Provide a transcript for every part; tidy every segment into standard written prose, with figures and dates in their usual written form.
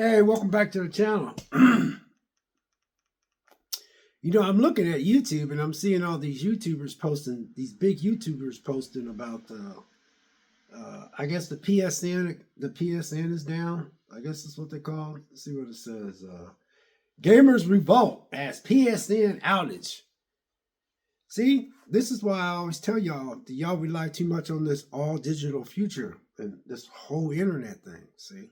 Hey, welcome back to the channel. I'm looking at YouTube and I'm seeing all these YouTubers posting, these big YouTubers posting about, I guess the PSN, the PSN is down. I guess that's what they call it. Let's see what it says. Gamers revolt as PSN outage. See, this is why I always tell y'all that y'all rely too much on this all digital future and this whole internet thing. See,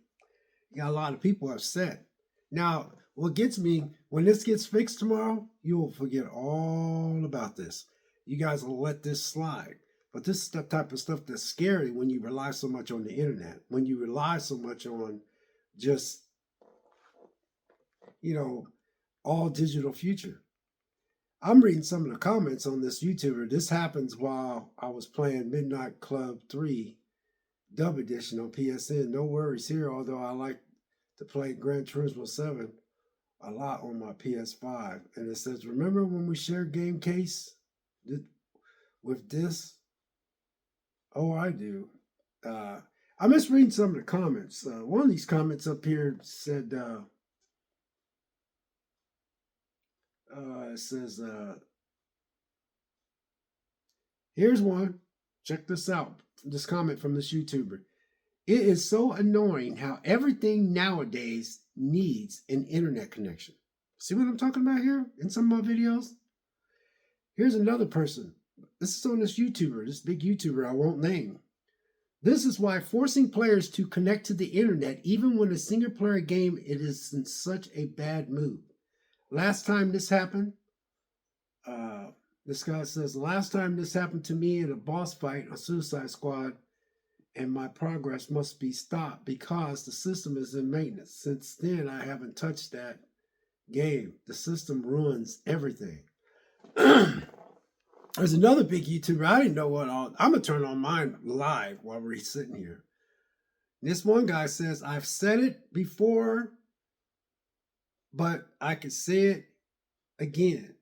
you got a lot of people upset. Now, what gets me, when this gets fixed tomorrow, you'll forget all about this. You guys will let this slide. But this is the type of stuff that's scary when you rely so much on the internet, when you rely so much on just, all digital future. I'm reading some of the comments on this YouTuber. This happens while I was playing Midnight Club 3 Dub Edition on PSN. No worries here, although I like to play Gran Turismo 7 a lot on my PS5. And it says, remember when we shared game case with this? Oh, I do. I'm just reading some of the comments. One of these comments up here said, it says, here's one. Check this out. This comment from this YouTuber. It is so annoying how everything nowadays needs an internet connection. See what I'm talking about here in some of my videos? Here's another person. This is on this YouTuber, this big YouTuber I won't name. This is why forcing players to connect to the internet, even when a single player game, it is in such a bad mood. Last time this happened, this guy says, last time this happened to me in a boss fight on Suicide Squad, and my progress must be stopped because the system is in maintenance. Since then, I haven't touched that game. The system ruins everything. There's another big YouTuber. I didn't know what all. I'm going to turn on mine live while we're sitting here. This one guy says, I've said it before, but I can say it again.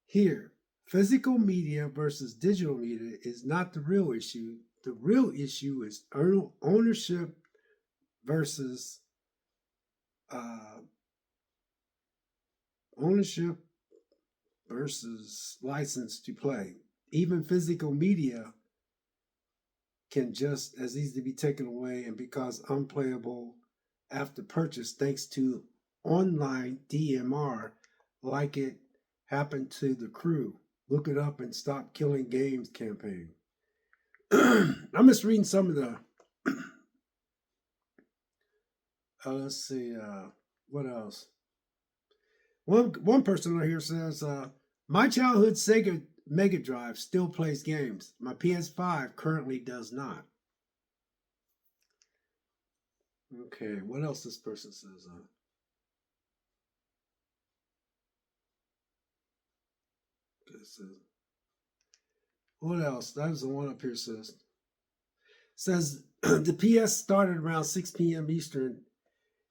Here, physical media versus digital media is not the real issue. The real issue is ownership versus license to play. Even physical media can just as easily be taken away and becomes unplayable after purchase thanks to online DMR, like it happened to The Crew. Look it up and stop killing games campaign. I'm just reading some of the let's see, what else? One person on here says, my childhood Sega Mega Drive still plays games. My PS5 currently does not. Okay, what else this person says? What else? That was the one up here says the PS started around 6 p.m. Eastern,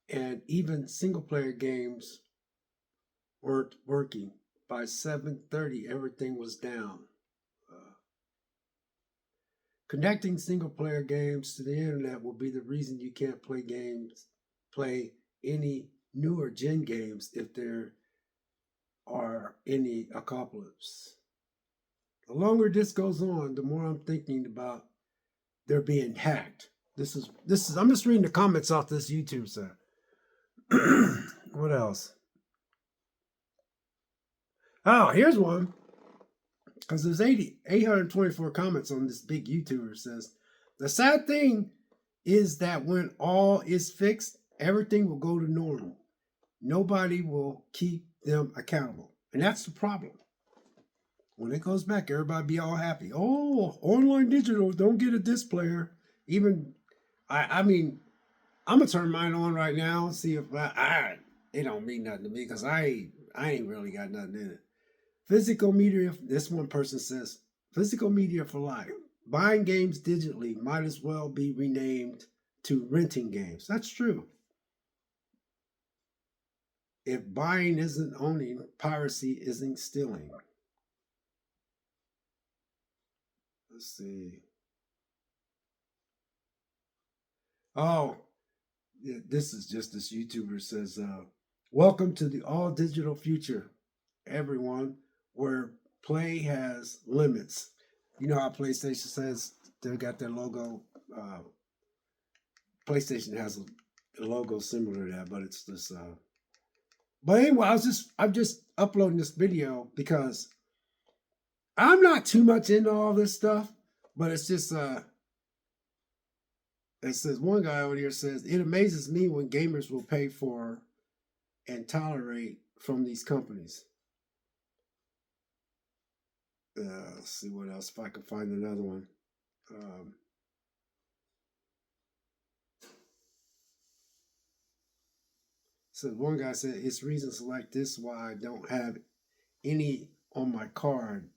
and even single player games weren't working. By 7:30, everything was down. Connecting single player games to the internet will be the reason you can't play any newer gen games if there are any apocalypse. The longer this goes on, the more I'm thinking about they're being hacked. This is I'm just reading the comments off this YouTube site. What else? Oh, here's one. Because there's 824 comments on this big YouTuber. Says, the sad thing is that when all is fixed, everything will go to normal. Nobody will keep them accountable. And that's the problem. When it goes back, everybody be all happy. Oh, online digital, don't get a disc player. Even, I mean, I'm going to turn mine on right now, see if it don't mean nothing to me because I ain't really got nothing in it. Physical media, this one person says, physical media for life. Buying games digitally might as well be renamed to renting games. That's true. If buying isn't owning, piracy isn't stealing. Let's see. Oh, This is just this YouTuber says, "Welcome to the all digital future, everyone, where play has limits." You know how PlayStation says they got their logo. Uh, PlayStation has a logo similar to that, but it's this. But anyway, I'm just uploading this video because I'm not too much into all this stuff, but it's just it says one guy over here says it amazes me when gamers will pay for and tolerate from these companies. Let's see what else if I can find another one. Um, so one guy said it's reasons like this why I don't have any on my card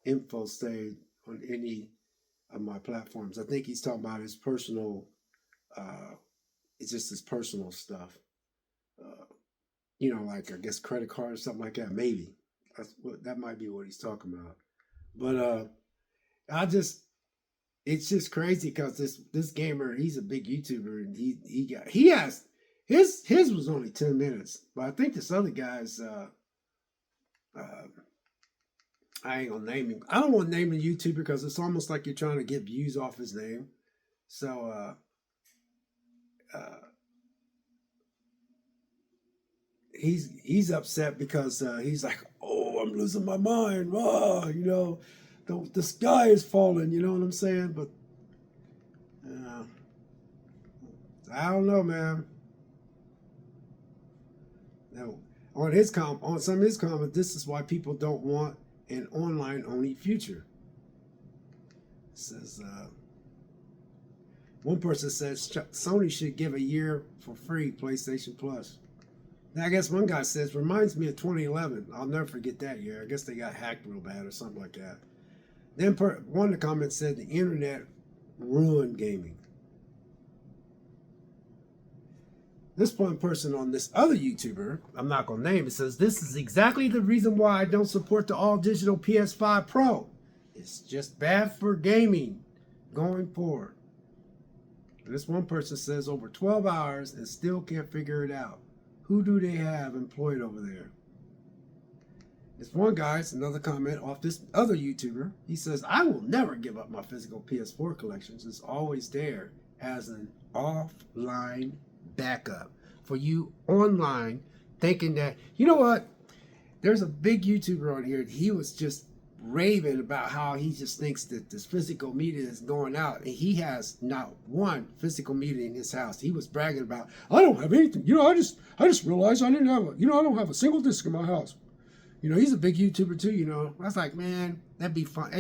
info saved on any of my platforms. I think he's talking about his personal. It's just his personal stuff. Uh, like I guess credit card or something like that. Maybe that might be what he's talking about. But I just it's just crazy because this gamer, he's a big YouTuber, and he has his was only 10 minutes, but I think this other guy's uh, I ain't gonna name him. I don't want to name a YouTuber because it's almost like you're trying to get views off his name. So uh, he's upset because he's like, oh, I'm losing my mind. Oh, the sky is falling. You know what I'm saying? But uh, I don't know, man. No, on some of his comments, this is why people don't want an online only future. It says one person says Sony should give a year for free PlayStation Plus. Now, I guess one guy says reminds me of 2011. I'll never forget that year. I guess they got hacked real bad or something like that. Then one of the comments said the internet ruined gaming. This one person on this other YouTuber, I'm not going to name it, says this is exactly the reason why I don't support the all digital PS5 Pro. It's just bad for gaming going forward. This one person says over 12 hours and still can't figure it out. Who do they have employed over there? This one guy, it's another comment off this other YouTuber. He says, I will never give up my physical PS4 collections. It's always there as an offline backup for you online thinking that, you know what? There's a big YouTuber on here. He was just raving about how he just thinks that this physical media is going out, and he has not one physical media in his house. He was bragging about, I don't have anything. I just realized I didn't have I don't have a single disc in my house. He's a big YouTuber too. I was like, man, that'd be fun.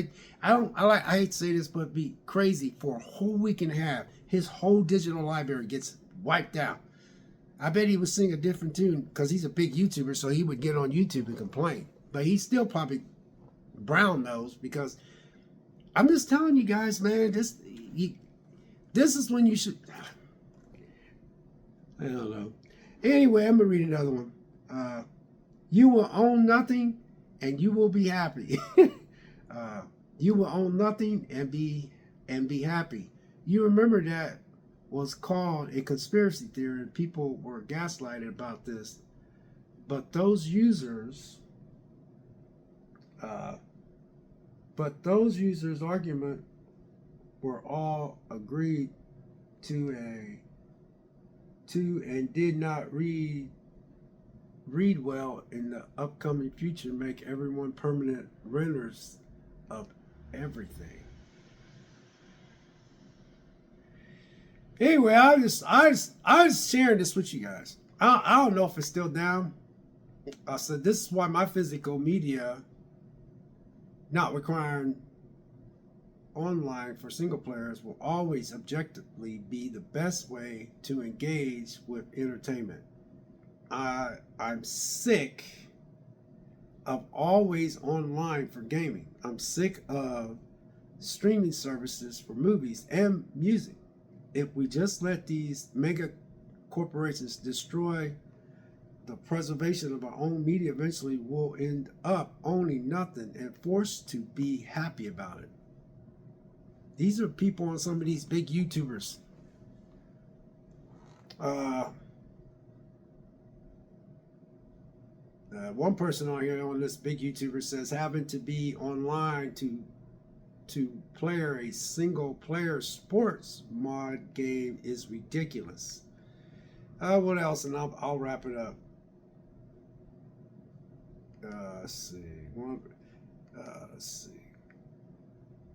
I hate to say this, but it'd be crazy for a whole week and a half. His whole digital library gets wiped out. I bet he would sing a different tune because he's a big YouTuber, so he would get on YouTube and complain. But he's still probably brown nose because I'm just telling you guys, man, this is when you should. I don't know. Anyway, I'm gonna read another one. You will own nothing, and you will be happy. You will own nothing and be happy. You remember that was called a conspiracy theory, and people were gaslighted about this. But those users' argument were all agreed to and did not read well in the upcoming future make everyone permanent renters of everything. Anyway, I was sharing this with you guys. I don't know if it's still down. I said this is why my physical media not requiring online for single players will always objectively be the best way to engage with entertainment. I'm sick of always online for gaming. I'm sick of streaming services for movies and music. If we just let these mega corporations destroy the preservation of our own media, eventually we'll end up owning nothing and forced to be happy about it. These are people on some of these big YouTubers. Uh, One person on here on this big YouTuber says having to be online to play a single player sports mod game is ridiculous. What else? And I'll wrap it up. Let's see. Let's see.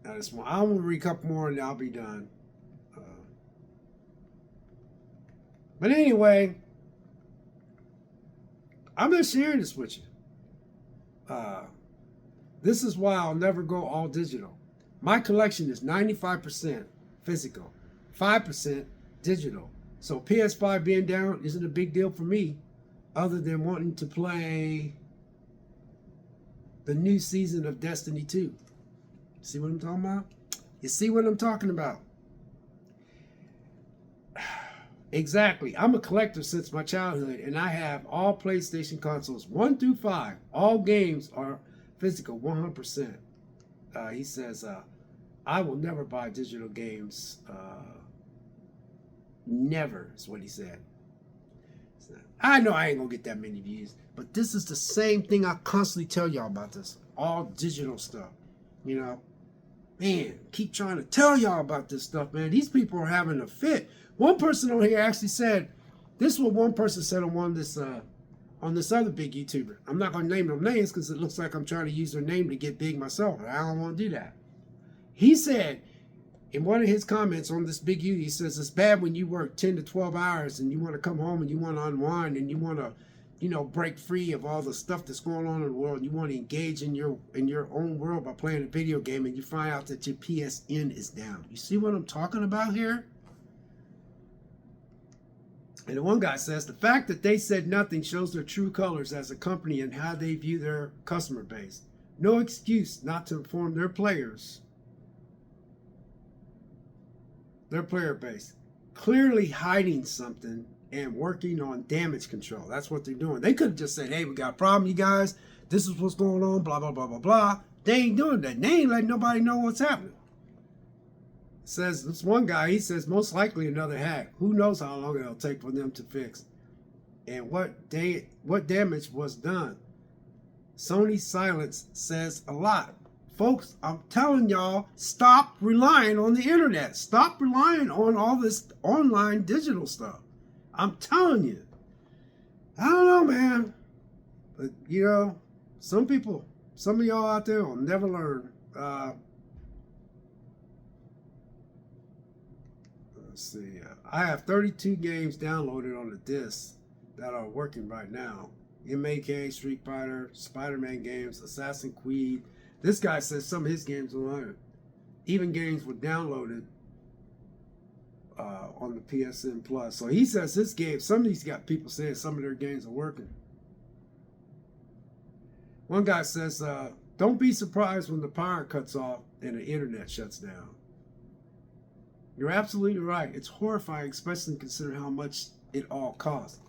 I'm gonna read a couple more and I'll be done. Uh, but anyway, I'm just sharing this with you. Uh, this is why I'll never go all digital. My collection is 95% physical, 5% digital. So PS5 being down isn't a big deal for me, other than wanting to play the new season of Destiny 2. See what I'm talking about? You see what I'm talking about? Exactly. I'm a collector since my childhood, and I have all PlayStation consoles 1 through 5. All games are physical 100%. He says, I will never buy digital games. Never is what he said. I know I ain't going to get that many views, but this is the same thing I constantly tell y'all about this. All digital stuff. You know, man, keep trying to tell y'all about this stuff, man. These people are having a fit. One person on here actually said, this is what one person said on this other big YouTuber. I'm not going to name them names because it looks like I'm trying to use their name to get big myself. I don't want to do that. He said in one of his comments on this big YouTube, he says it's bad when you work 10 to 12 hours and you want to come home and you want to unwind and you want to, break free of all the stuff that's going on in the world. You want to engage in your own world by playing a video game, and you find out that your PSN is down. You see what I'm talking about here? And the one guy says the fact that they said nothing shows their true colors as a company and how they view their customer base. No excuse not to inform their player base. Clearly hiding something and working on damage control. That's what they're doing. They could have just said, hey, we got a problem, you guys. This is what's going on, blah, blah, blah, blah, blah. They ain't doing that. They ain't letting nobody know what's happening. Says this one guy, he says most likely another hack. Who knows how long it'll take for them to fix and what damage was done. Sony's silence says a lot. Folks, I'm telling y'all, stop relying on the internet. Stop relying on all this online digital stuff. I'm telling you. I don't know, man. But, some of y'all out there will never learn. Let's see. I have 32 games downloaded on the disc that are working right now. MAK, Street Fighter, Spider-Man games, Assassin's Creed. This guy says some of his games are on it. Even games were downloaded on the PSN Plus. So he says this game, some of these got people saying some of their games are working. One guy says, don't be surprised when the power cuts off and the internet shuts down. You're absolutely right. It's horrifying, especially considering how much it all costs.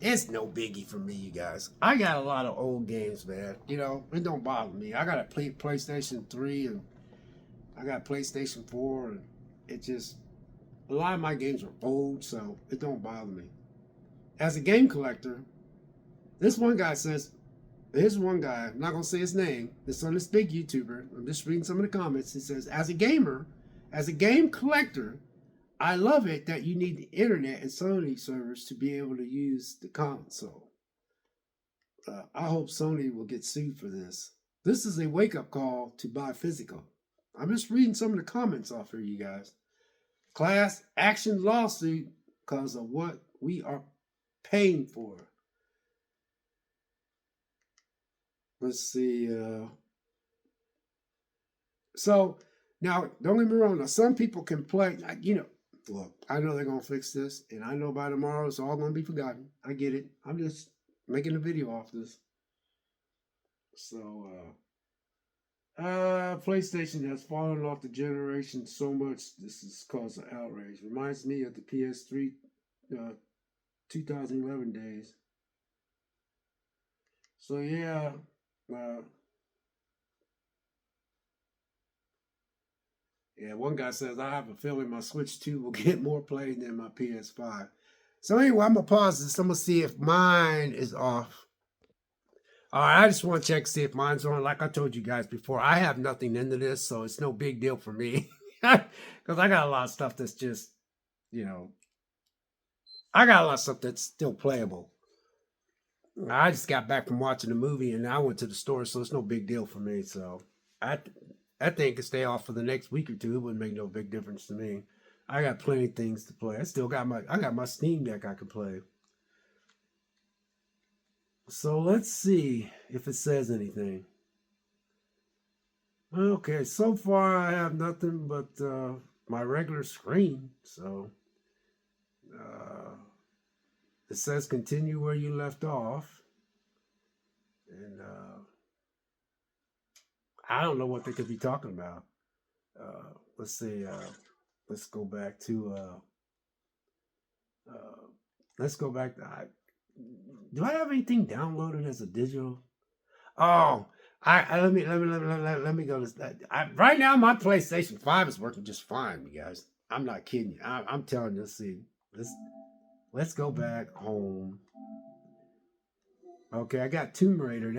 It's no biggie for me, you guys. I got a lot of old games, man. It don't bother me. I got a PlayStation 3 and I got PlayStation 4, and a lot of my games are old, so it don't bother me. As a game collector, here's one guy, I'm not going to say his name, this on this big YouTuber, I'm just reading some of the comments. He says, as a game collector, I love it that you need the internet and Sony servers to be able to use the console. I hope Sony will get sued for this. This is a wake-up call to buy physical. I'm just reading some of the comments off here, you guys. Class action lawsuit because of what we are paying for. Let's see. So now, don't get me wrong. Now, some people can play. Look, I know they're gonna fix this, and I know by tomorrow it's all gonna be forgotten. I get it. I'm just making a video off this. So, PlayStation has fallen off the generation so much. This is caused an outrage. Reminds me of the PS3, 2011 days. So yeah. Yeah, one guy says, I have a feeling my Switch 2 will get more play than my PS5. So anyway, I'm going to pause this. I'm going to see if mine is off. All right, I just want to check to see if mine's on. Like I told you guys before, I have nothing into this, so it's no big deal for me. Because I got a lot of stuff that's just, you know, I got a lot of stuff that's still playable. I just got back from watching the movie and I went to the store, so it's no big deal for me. So I think could stay off for the next week or two. It wouldn't make no big difference to me. I got plenty of things to play. I got my Steam Deck I can play. So let's see if it says anything. Okay, so far I have nothing but my regular screen. So uh, it says continue where you left off. And I don't know what they could be talking about. Let's see. Let's go back to. Let's go back to. Do I have anything downloaded as a digital? Oh, let me go to. Right now, my PlayStation 5 is working just fine, you guys. I'm not kidding you. I'm telling you. Let's see. Let's go back home. Okay, I got Tomb Raider.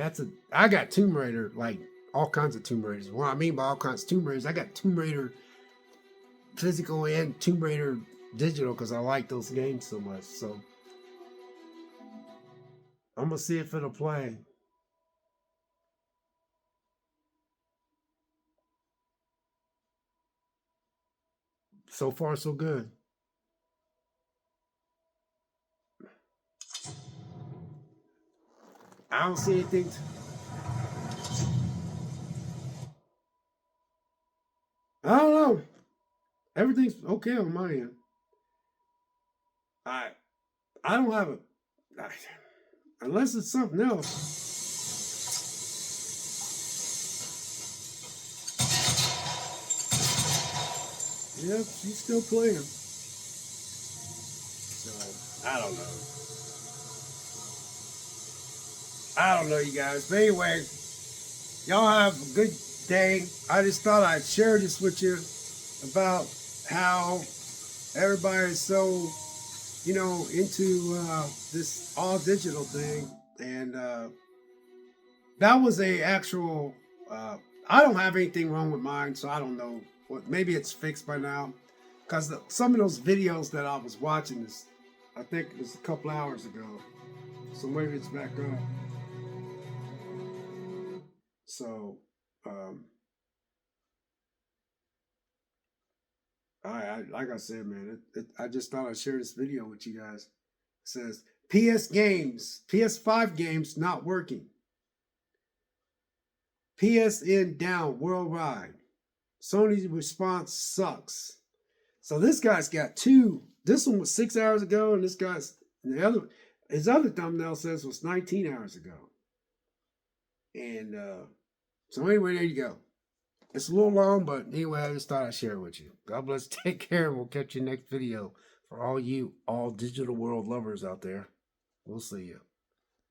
I got Tomb Raider, like all kinds of Tomb Raiders. What I mean by all kinds of Tomb Raiders, I got Tomb Raider physical and Tomb Raider digital because I like those games so much. So I'm gonna see if it'll play. So far, so good. I don't see anything. I don't know. Everything's okay on my end. I I don't have unless it's something else. Yep, she's still playing. So I don't know. I don't know, you guys. But anyway, y'all have a good day. I just thought I'd share this with you about how everybody is so, into this all digital thing. And that was a actual. I don't have anything wrong with mine, so I don't know. Maybe it's fixed by now, because some of those videos that I was watching is, I think it was a couple hours ago. So maybe it's back up. So, like I said, man, I just thought I'd share this video with you guys. It says PS5 games not working. PSN down worldwide. Sony's response sucks. So this guy's got two. This one was 6 hours ago, and his other thumbnail says was 19 hours ago. And so anyway, there you go. It's a little long, but anyway, I just thought I'd share it with you. God bless. Take care, and we'll catch you next video. For all you all digital world lovers out there, we'll see you.